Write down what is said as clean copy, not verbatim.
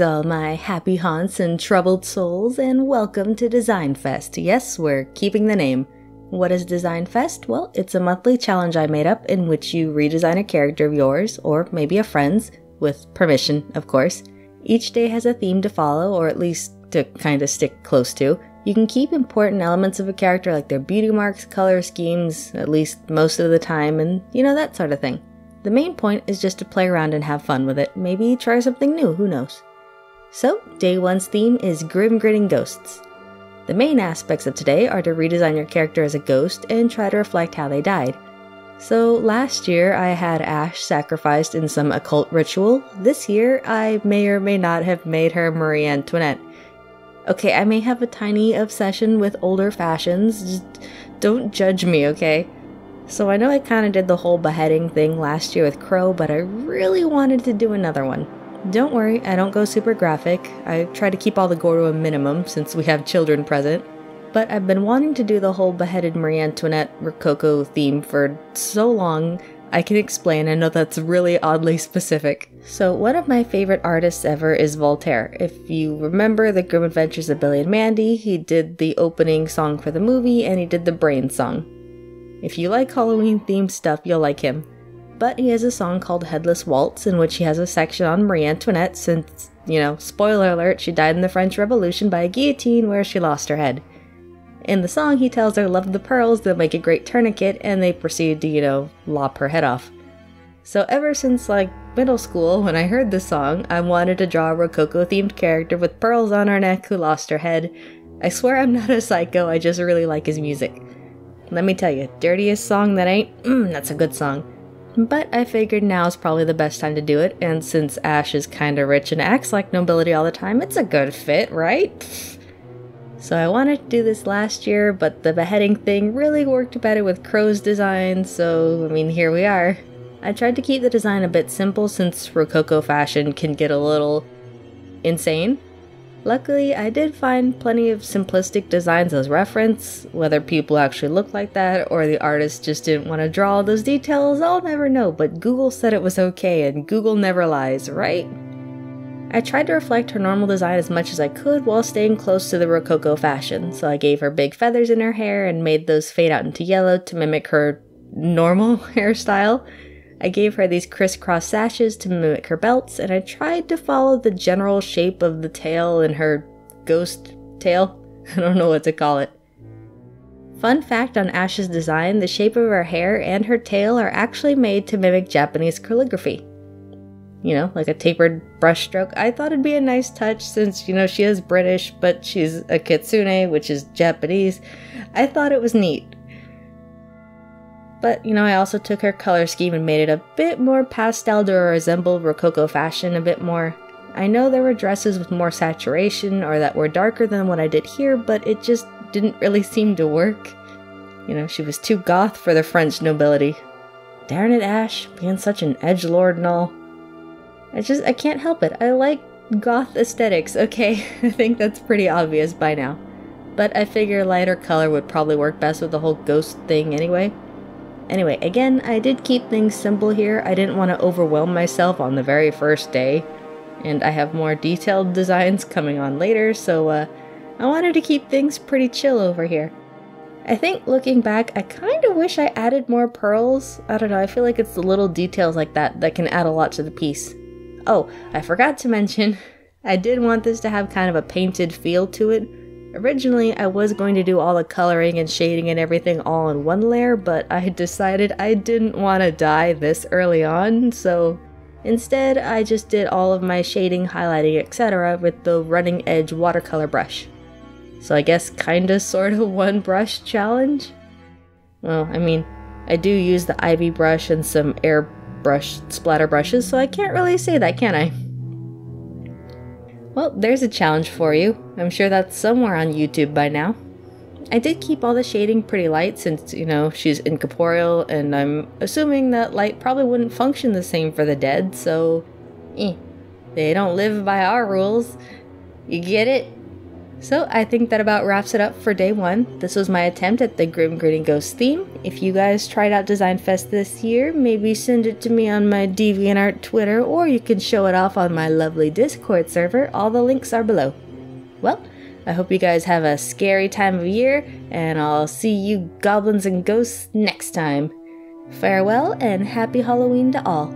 all my happy haunts and troubled souls, and welcome to Designfest. Yes, we're keeping the name. What is Designfest? Well, it's a monthly challenge I made up in which you redesign a character of yours, or maybe a friend's, with permission, of course. Each day has a theme to follow, or at least to kind of stick close to. You can keep important elements of a character like their beauty marks, color schemes, at least most of the time, and that sort of thing. The main point is just to play around and have fun with it. Maybe try something new, who knows. So, day one's theme is Grinning Ghosts. The main aspects of today are to redesign your character as a ghost and try to reflect how they died. So last year I had Ash sacrificed in some occult ritual. This year I may or may not have made her Marie Antoinette. Okay, I may have a tiny obsession with older fashions, just don't judge me, okay? So I know I kind of did the whole beheading thing last year with Crow, but I really wanted to do another one. Don't worry, I don't go super graphic. I try to keep all the gore to a minimum since we have children present. But I've been wanting to do the whole beheaded Marie Antoinette Rococo theme for so long, I can explain. I know that's really oddly specific. So one of my favorite artists ever is Voltaire. If you remember the Grim Adventures of Billy and Mandy, he did the opening song for the movie and he did the Brain song. If you like Halloween-themed stuff, you'll like him. But he has a song called Headless Waltz, in which he has a section on Marie Antoinette since, spoiler alert, she died in the French Revolution by a guillotine where she lost her head. In the song, he tells her love the pearls, they'll make a great tourniquet, and they proceed to, lop her head off. So ever since, middle school, when I heard this song, I wanted to draw a Rococo-themed character with pearls on her neck who lost her head. I swear I'm not a psycho, I just really like his music. Let me tell you, dirtiest song that ain't, that's a good song. But I figured now's probably the best time to do it, and since Ash is kinda rich and acts like nobility all the time, it's a good fit, right? So I wanted to do this last year, but the beheading thing really worked better with Crow's design, so, here we are. I tried to keep the design a bit simple since Rococo fashion can get a little insane. Luckily, I did find plenty of simplistic designs as reference. Whether people actually look like that or the artist just didn't want to draw all those details, I'll never know, but Google said it was okay, and Google never lies, right? I tried to reflect her normal design as much as I could while staying close to the Rococo fashion, so I gave her big feathers in her hair and made those fade out into yellow to mimic her normal hairstyle. I gave her these crisscross sashes to mimic her belts, and I tried to follow the general shape of the tail in her ghost tail. I don't know what to call it. Fun fact on Ash's design, the shape of her hair and her tail are actually made to mimic Japanese calligraphy. Like a tapered brush stroke. I thought it'd be a nice touch since, she is British, but she's a kitsune, which is Japanese. I thought it was neat. But, I also took her color scheme and made it a bit more pastel to resemble Rococo fashion a bit more. I know there were dresses with more saturation or that were darker than what I did here, but it just didn't really seem to work. She was too goth for the French nobility. Darn it, Ash, being such an edgelord and all. I can't help it. I like goth aesthetics, okay? I think that's pretty obvious by now. But I figure lighter color would probably work best with the whole ghost thing anyway. Anyway, again, I did keep things simple here. I didn't want to overwhelm myself on the very first day. And I have more detailed designs coming on later, so I wanted to keep things pretty chill over here. I think looking back, I kind of wish I added more pearls. I don't know, I feel like it's the little details like that that can add a lot to the piece. Oh, I forgot to mention, I did want this to have kind of a painted feel to it. Originally, I was going to do all the coloring and shading and everything all in one layer, but I decided I didn't want to dye this early on, so instead I just did all of my shading, highlighting, etc. with the running edge watercolor brush. So I guess kinda sorta one brush challenge? Well, I do use the Ivy brush and some airbrush splatter brushes, so I can't really say that, can I? Well, there's a challenge for you. I'm sure that's somewhere on YouTube by now. I did keep all the shading pretty light since, she's incorporeal, and I'm assuming that light probably wouldn't function the same for the dead, so they don't live by our rules. You get it? So I think that about wraps it up for day 1. This was my attempt at the Grim Grinning Ghost theme. If you guys tried out Designfest this year, maybe send it to me on my DeviantArt Twitter, or you can show it off on my lovely Discord server. All the links are below. Well, I hope you guys have a scary time of year, and I'll see you goblins and ghosts next time. Farewell and happy Halloween to all.